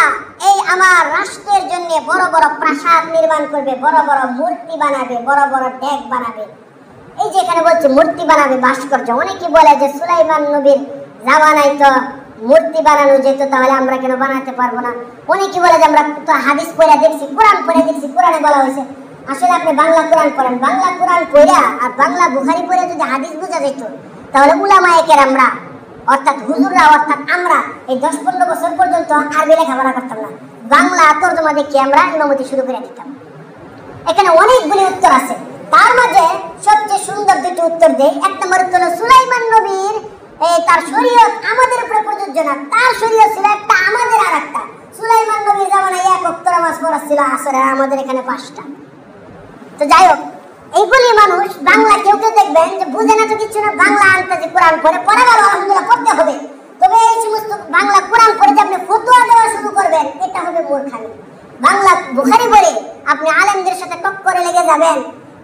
এই আমার রাষ্ট্রের জন্য বড় বড় প্রাসাদ নির্মাণ করবে, বড় বড় মূর্তি বানাবে, বড় বড় ডেক বানাবে। এই যে এখানে বলছে মূর্তি বানাবে, ভাস্কর্য। অনেকে বলে যে সুলাইমান নবীর জামানায় তো মূর্তি বানানো যেত, তাহলে আমরা কেন বানাতে পারবো না? অনেকে বলে যে আমরা তো হাদিস পড়ে দেখছি, কোরআন পড়ে দেখছি, কোরআনে বলা হয়েছে। আসলে আপনি বাংলা কোরআন পড়েন, বাংলা কোরআন পড়া আর বাংলা বুখারী পড়ে যদি হাদিস বোঝা যেত, তাহলে উলামায়ে কেরামরা, অর্থাৎ হুজুররা, অর্থাৎ আমরা এই 10-15 বছর পর্যন্ত আরবি লেখাপড়া করতাম না, বাংলা তর্জমা দেখে আমরা ইমামতি শুরু করে দিতাম। এখানে অনেকগুলি উত্তর আছে, তার মাঝে সবচেয়ে সুন্দর দুটি উত্তর দেই। 1 নম্বর উত্তর হলো সুলাইমান নবীর তার শরীয়ত আমাদের উপরে প্রযোজ্য না, তার শরীয়ত ছিল একটা, আমাদের আরেকটা। সুলাইমান নবীর জামানায় 1 ওয়াক্ত নামাজ পড়া ছিল আসরে, আমাদের এখানে 5টা। তো যাই হোক, এইগুলি মানুষ বাংলা কেউ কেউ দেখবেন যে বুঝে না তো কিছু না, বাংলা আনতে কোরআন পড়ে গেল, আলহামদুলিল্লাহ পড়তে হবে, তবে এই সমস্ত বাংলা কোরআন পড়ে যে আপনি ফতোয়া দেওয়া শুরু করবেন, এটা হবে মূর্খামি। বাংলা বুখারী পড়ে আপনি আলেমদের সাথে টক্করে লেগে যাবেন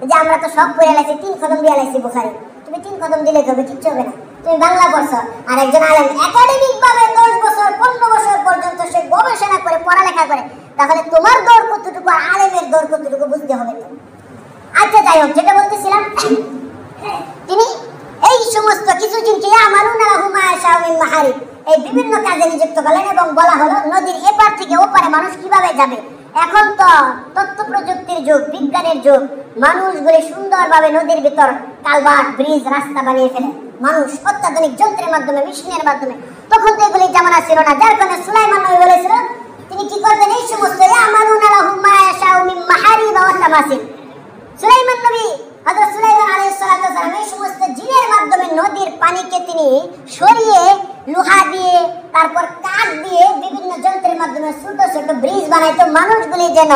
যে আমরা তো সব পড়ে লাইছি, 3 খতম দিয়ে লাইছি বুখারী। তুমি 3 খতম দিলে হবে, কিচ্ছু হবে না। তুমি বাংলা পড়ছো, আর একজন আলেম একাডেমিক ভাবে 10 বছর 15 বছর পর্যন্ত সে গবেষণা করে পড়ালেখা করে, তাহলে তোমার দৌড় কতটুকু আর আলেমের দৌড় কতটুকু বুঝতে হবে তো। আচ্ছা যাই হোক, যেটা বলতেছিলাম, তিনি এই সমস্ত কিছু জিনকে ইয়ামালুনা লাহু মা ইয়াশাউ মিন মাহারিব, এই বিভিন্ন কাজে নিযুক্ত করলেন এবং বলা হলো নদীর এপার থেকে ওপারে মানুষ কিভাবে যাবে। এখন তো তথ্য প্রযুক্তির যুগ, বিজ্ঞানের যুগ, মানুষগুলি সুন্দরভাবে নদীর ভিতর কালভার্ট, ব্রিজ, রাস্তা বানিয়ে ফেলে মানুষ অত্যাধুনিক যন্ত্রের মাধ্যমে, মেশিনের মাধ্যমে। তখন তো এগুলি জামানা ছিল না, যার কারণে সুলাইমান নবী বলেছিল তিনি কি করবেন, এই সমস্ত ইয়ামালুনা লাহু মা ইয়াশাউ মিন মাহারিব ওয়া তামাসিল। সুলাইমান নবী, হযরত সুলাইমান আলাইহিস সালাতু ওয়াস সালাম এই সমস্ত জিনের মাধ্যমে নদীর পানিকে তিনি সরিয়ে লোহা দিয়ে, তারপর কাঠ দিয়ে, বিভিন্ন যন্ত্রের মাধ্যমে ছোট ছোট ব্রিজ বানাইতো, মানুষগুলি যেন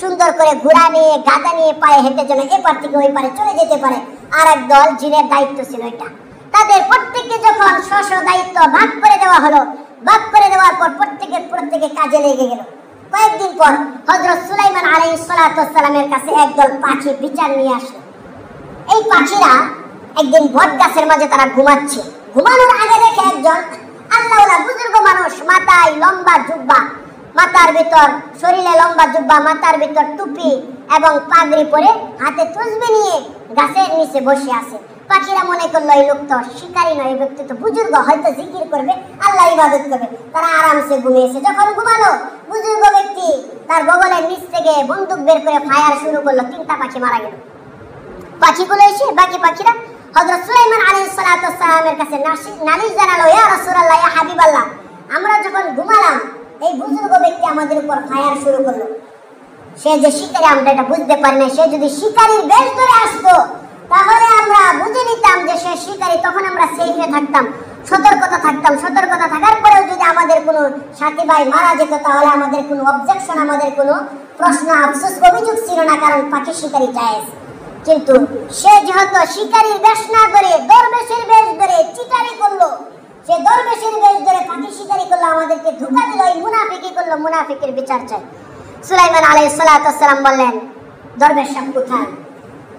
সুন্দর করে ঘোড়া নিয়ে, গাদা নিয়ে, পায়ে হেঁটে যেন এপার থেকে ওই পারে চলে যেতে পারে। আর একদল জিনের দায়িত্ব ছিল এটা। তাদের প্রত্যেককে যখন স্ব দায়িত্ব ভাগ করে দেওয়া হলো, ভাগ করে দেওয়ার পর প্রত্যেকে কাজে লেগে গেল। কয়েকদিন পর হযরত সুলাইমান আলাইহিস সালাতু ওয়াস সালামের কাছে একদল পাখি বিচার নিয়ে আসলো। এই পাখিরা একদিন বট গাছের মাঝে তারা ঘুমাচ্ছে, ঘুমানোর আগে দেখে একজন আল্লাহওয়ালা বুজুর্গ মানুষ, মাথায় লম্বা জুব্বা, মাথার ভিতর, শরীরে লম্বা জুব্বা, মাথার ভিতর টুপি এবং পাগড়ি পরে, হাতে তসবিহ নিয়ে গাছের নিচে বসে আছে। পাখিরা মনে করলো এই লোক তো শিকারী নয়, এই ব্যক্তি তো বুজুর্গ, হয়তো জিকির করবে, আল্লাহ ইবাদত করবে। তারা আরামসে ঘুমিয়েছে। যখন ঘুমালো, বুজুর্গ ব্যক্তি তার বগলের নিচ থেকে বন্দুক বের করে ফায়ার শুরু করলো। 3টা পাখি মারা গেল। পাখিগুলো এসে বাকি পাখিরা হযরত সুলাইমান আলাইহিস সালাতু ওয়াস সালামের কাছে নালিশ জানালো, ইয়া রাসূলুল্লাহ, ইয়া হাবিবাল্লাহ, আমরা যখন ঘুমালাম এই বুজুর্গ ব্যক্তি আমাদের উপর ফায়ার শুরু করলো। সে যে শিকারী আমরা এটা বুঝতে পারি না, সে যদি শিকারীর বেশ ধরে আসতো তাহলে আমরা বুঝে নিতাম যে সে শিকারী, তখন আমরা সেফে থাকতাম, সতর্কতা থাকতাম। সতর্কতা থাকার পরেও যদি আমাদের কোনো সাথী ভাই মারা যেত তাহলে আমাদের কোনো অবজেকশন, আমাদের কোনো প্রশ্ন, আফসোস, অভিযোগ ছিল না, কারণ পাখি শিকারী জায়েজ। কিন্তু সে যেহেতু শিকারীর বেশ না ধরে দরবেশের বেশ ধরে চিটারি করলো, সে দরবেশের বেশ ধরে পাখি শিকারী করলো, আমাদেরকে ধোঁকা দিল, এই মুনাফিকি করলো, মুনাফিকের বিচার চাই। সুলাইমান আলাইহিস সালাতু ওয়াস সালাম বললেন, দরবেশ সাহেব কোথায়?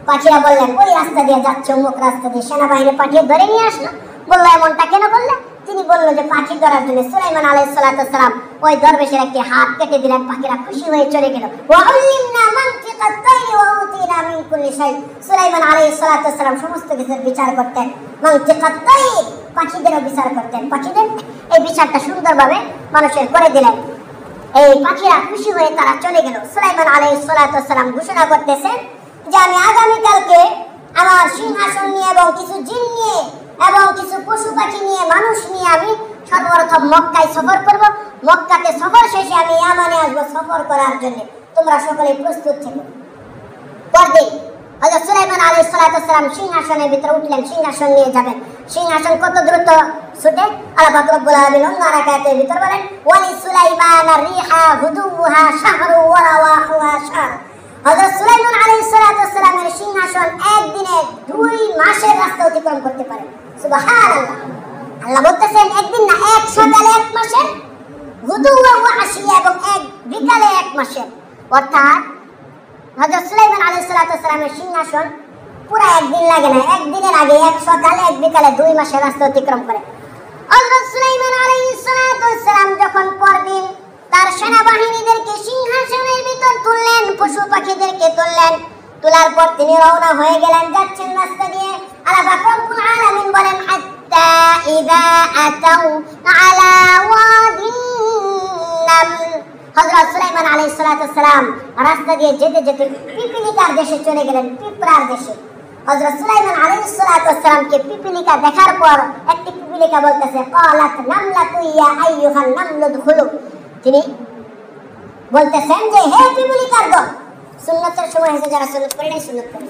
পাখিরা বললেন, ওই রাস্তা দিয়ে যাচ্ছে, অমুক রাস্তা দিয়ে। সেনাবাহিনী পাঠিয়ে ধরে নিয়ে আসলো। বললো, এমনটা কেন করলে? তিনি বললো যে পাখি ধরার জন্য। সুলাইমান আলাইহিস সালাতু ওয়াস সালাম ওই দরবেশের একটি হাত কেটে দিলেন। পাখিরা খুশি হয়ে চলে গেল। ওয়াউল্লিমনা মানতিকাত তাইরি ওয়া উতিনা মিন কুল্লি শাই। সুলাইমান আলাইহিস সালাতু ওয়াস সালাম সমস্ত কিছুর বিচার করতেন, মানতিকাত তাইর, পাখিদেরও বিচার করতেন। পাখিদের এই বিচারটা সুন্দরভাবে মানুষের করে দিলেন। এই পাখিরা খুশি হয়ে তারা চলে গেল। সুলাইমান আলাইহিস সালাতু ওয়াস সালাম ঘোষণা করতেছেন যে আমি আগামীকালকে আমার সিংহাসন নিয়ে এবং কিছু জিন নিয়ে এবং কিছু পশু পাখি নিয়ে, মানুষ নিয়ে আমি সর্বপ্রথম মক্কায় সফর করব। মক্কাতে সফর শেষে আমি ইয়ামানে আসবো সফর করার জন্য। তোমরা সকলে প্রস্তুত থেকো। পরদিন হযরত সুলাইমান আলাইহিস সালাতু ওয়াস সালাম সিংহাসনের ভিতরে উঠলেন, সিংহাসন নিয়ে যাবেন। সিংহাসন কত দ্রুত ছুটে, আল্লাহ পাক রব্বুল আলামিন অন্য আয়াতের ভিতর বলেন, ওয়ালি সুলাইমান রিহা হুদুহা শাহরু ওয়া রাওয়াহুহা শাহর। হযরত সুলাইমান আলাইহিস সালাতু ওয়াস সালামের সিংহাসন একদিনে 2 মাসের রাস্তা অতিক্রম করতে পারে। সুবহানাল্লাহ। আল্লাহ বলতেছেন একদিন না, এক সকালে 1 মাসের, হুদুওয়া ওয়া আশিয়া, এবং এক বিকালে 1 মাসের। অর্থাৎ হযরত সুলাইমান আলাইহিস সালাতু ওয়াস সালামের সিংহাসন পুরো একদিন লাগে না, একদিনের আগে, এক সকালে এক বিকালে 2 মাসের রাস্তা অতিক্রম করে। হযরত সুলাইমান আলাইহিস সালাতু ওয়াস সালাম যখন পরদিন তার সেনাবাহিনীদেরকে সিংহাসনের ভিতর তুললেন, পশু পাখিদেরকে তুললেন, তোলার পর তিনি রওনা হয়ে গেলেন, যাচ্ছেন রাস্তা দিয়ে। আল্লাহ পাক রব্বুল আলামিন বলেন, হাত্তা ইযা আতাউ আলা ওয়াদিন নামল। হযরত সুলাইমান আলাইহিস সালাতু ওয়াস সালাম রাস্তা দিয়ে যেতে যেতে পিপিলিকার দেশে চলে গেলেন, পিঁপড়ার দেশে। হযরত সুলাইমান আলাইহিস সালাতু ওয়াস সালামকে পিপিলিকা দেখার পর একটি পিপিলিকা বলতেছে, ক্বালাত নামলাতু ইয়া আইয়ুহান নামলু দুখুলু। তিনি বলতেছেন যে হে পিপিলিকার দল, সুন্নতের সময় হয়েছে, যারা সুন্নত করে নাই সুন্নত করে।